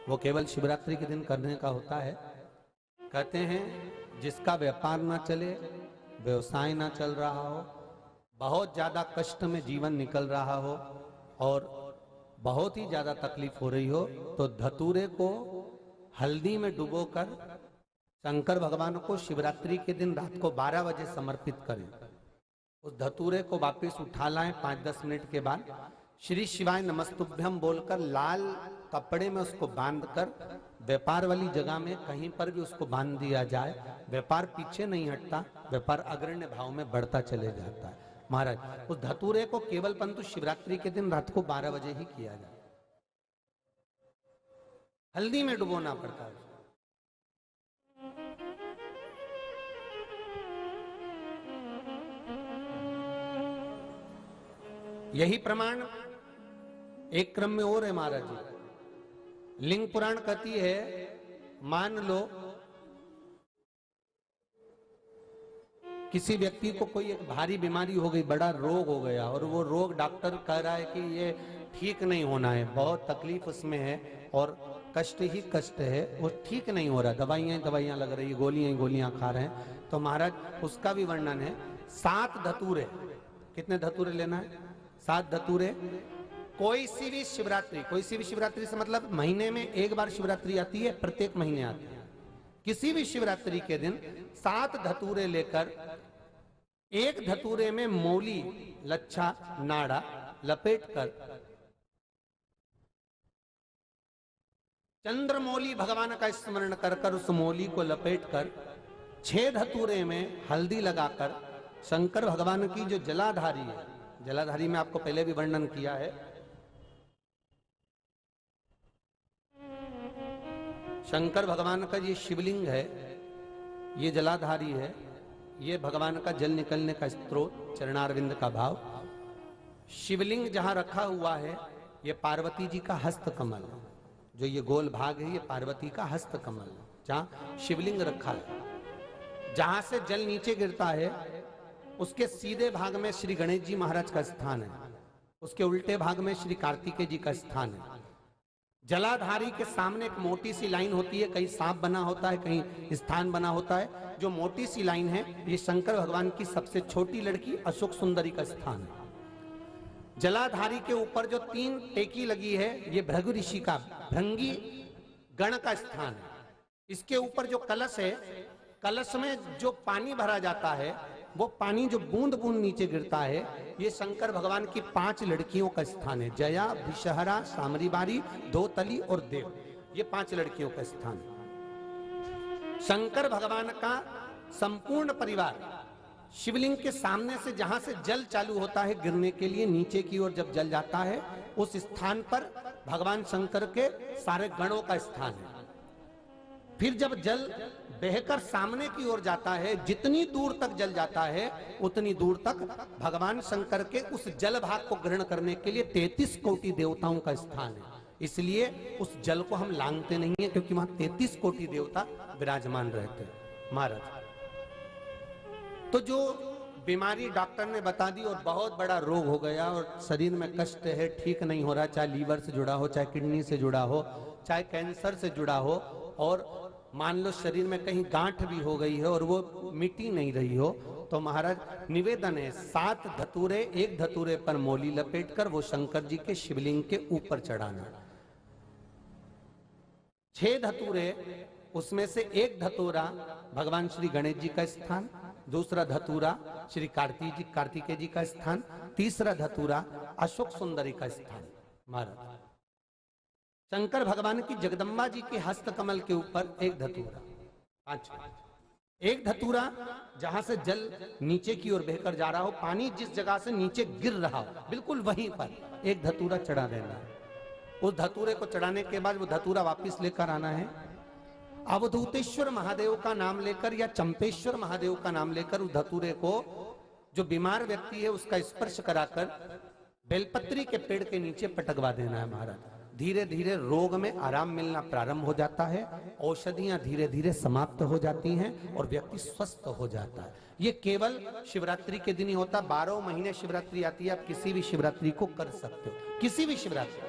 वो केवल शिवरात्रि के दिन करने का होता है। कहते हैं जिसका व्यापार ना चले, व्यवसाय ना चल रहा हो, बहुत ज्यादा कष्ट में जीवन निकल रहा हो और बहुत ही ज्यादा तकलीफ हो रही हो, तो धतूरे को हल्दी में डुबोकर शंकर भगवान को शिवरात्रि के दिन रात को 12 बजे समर्पित करें। उस धतूरे को वापस उठा लाएं 5-10 मिनट के बाद, श्री शिवाय नमस्तुभ्यम बोलकर लाल कपड़े में उसको बांधकर व्यापार वाली जगह में कहीं पर भी उसको बांध दिया जाए। व्यापार पीछे नहीं हटता, व्यापार अग्रण्य भाव में बढ़ता चले जाता है। महाराज उस धतूरे को केवल परंतु शिवरात्रि के दिन रात को 12 बजे ही किया जाए, हल्दी में डुबोना पड़ता है। यही प्रमाण एक क्रम में और है महाराज जी। लिंग पुराण कहती है, मान लो किसी व्यक्ति को कोई एक भारी बीमारी हो गई, बड़ा रोग हो गया और वो रोग डॉक्टर कह रहा है कि ये ठीक नहीं होना है, बहुत तकलीफ उसमें है और कष्ट ही कष्ट है, वो ठीक नहीं हो रहा, दवाइयां लग रही, गोलियां खा रहे हैं। तो महाराज उसका भी वर्णन है। 7 धतूरे, कितने धतूरे लेना है? 7 धतूरे। कोई सी भी शिवरात्रि से मतलब महीने में एक बार शिवरात्रि आती है, प्रत्येक महीने आती है। किसी भी शिवरात्रि के दिन 7 धतूरे लेकर एक धतूरे में मौली, लच्छा, नाड़ा लपेटकर चंद्रमौली भगवान का स्मरण कर उस मौली को लपेटकर 6 धतूरे में हल्दी लगाकर शंकर भगवान की जो जलाधारी है, जलाधारी में आपको पहले भी वर्णन किया है, शंकर भगवान का ये शिवलिंग है, ये जलाधारी है, ये भगवान का जल निकलने का स्त्रोत, चरणारविंद का भाव। शिवलिंग जहां रखा हुआ है ये पार्वती जी का हस्त कमल, जो ये गोल भाग है ये पार्वती का हस्त कमल, जहां शिवलिंग रखा है। जहां से जल नीचे गिरता है उसके सीधे भाग में श्री गणेश जी महाराज का स्थान है, उसके उल्टे भाग में श्री कार्तिकेय जी का स्थान है। जलाधारी के सामने एक मोटी सी लाइन होती है, कहीं सांप बना होता है, कहीं स्थान बना होता है। जो मोटी सी लाइन है ये शंकर भगवान की सबसे छोटी लड़की अशोक सुंदरी का स्थान है। जलाधारी के ऊपर जो 3 टेकी लगी है ये भृगु ऋषि का, भृंगी गण का स्थान है। इसके ऊपर जो कलश है, कलश में जो पानी भरा जाता है वो पानी जो बूंद बूंद नीचे गिरता है ये शंकर भगवान की 5 लड़कियों का स्थान है। जया, विषहरा, सामरीबारी, धोतली और देव, ये 5 लड़कियों का स्थान है। शंकर भगवान का संपूर्ण परिवार शिवलिंग के सामने से, जहां से जल चालू होता है गिरने के लिए नीचे की ओर जब जल जाता है, उस स्थान पर भगवान शंकर के सारे गणों का स्थान है। फिर जब जल बहकर सामने की ओर जाता है, जितनी दूर तक जल जाता है उतनी दूर तक भगवान शंकर के उस जल भाग को ग्रहण करने के लिए 33 कोटि देवताओं का स्थान है। इसलिए उस जल को हम लांघते नहीं है, क्योंकि वहां 33 कोटि देवता विराजमान रहते हैं महाराज। तो जो बीमारी डॉक्टर ने बता दी और बहुत बड़ा रोग हो गया और शरीर में कष्ट है, ठीक नहीं हो रहा, चाहे लीवर से जुड़ा हो, चाहे किडनी से जुड़ा हो, चाहे कैंसर से जुड़ा हो, और मान लो शरीर में कहीं गांठ भी हो गई है और वो मिटी नहीं रही हो, तो महाराज निवेदन है 7 धतूरे, एक धतूरे पर मौली लपेटकर वो शंकर जी के शिवलिंग के ऊपर चढ़ाना। 6 धतूरे, उसमें से एक धतूरा भगवान श्री गणेश जी का स्थान, दूसरा धतूरा श्री कार्तिकेय जी का स्थान, तीसरा धतूरा अशोक सुंदरी का स्थान। महाराज शंकर भगवान की जगदम्बा जी के हस्त कमल के ऊपर एक धतूरा, 5, एक धतूरा जहां से जल नीचे की ओर बहकर जा रहा हो, पानी जिस जगह से नीचे गिर रहा हो बिल्कुल वहीं पर एक धतूरा चढ़ा देना है। उस धतूरे को चढ़ाने के बाद वो धतूरा वापस लेकर आना है, अवधूतेश्वर महादेव का नाम लेकर या चंपेश्वर महादेव का नाम लेकर उस धतूरे को, जो बीमार व्यक्ति है उसका स्पर्श कराकर बेलपत्री के पेड़ के नीचे पटकवा देना है। महाराज धीरे धीरे रोग में आराम मिलना प्रारंभ हो जाता है, औषधियां धीरे धीरे समाप्त हो जाती हैं और व्यक्ति स्वस्थ हो जाता है। ये केवल शिवरात्रि के दिन ही होता, 12 महीने शिवरात्रि आती है, आप किसी भी शिवरात्रि को कर सकते हो, किसी भी शिवरात्रि।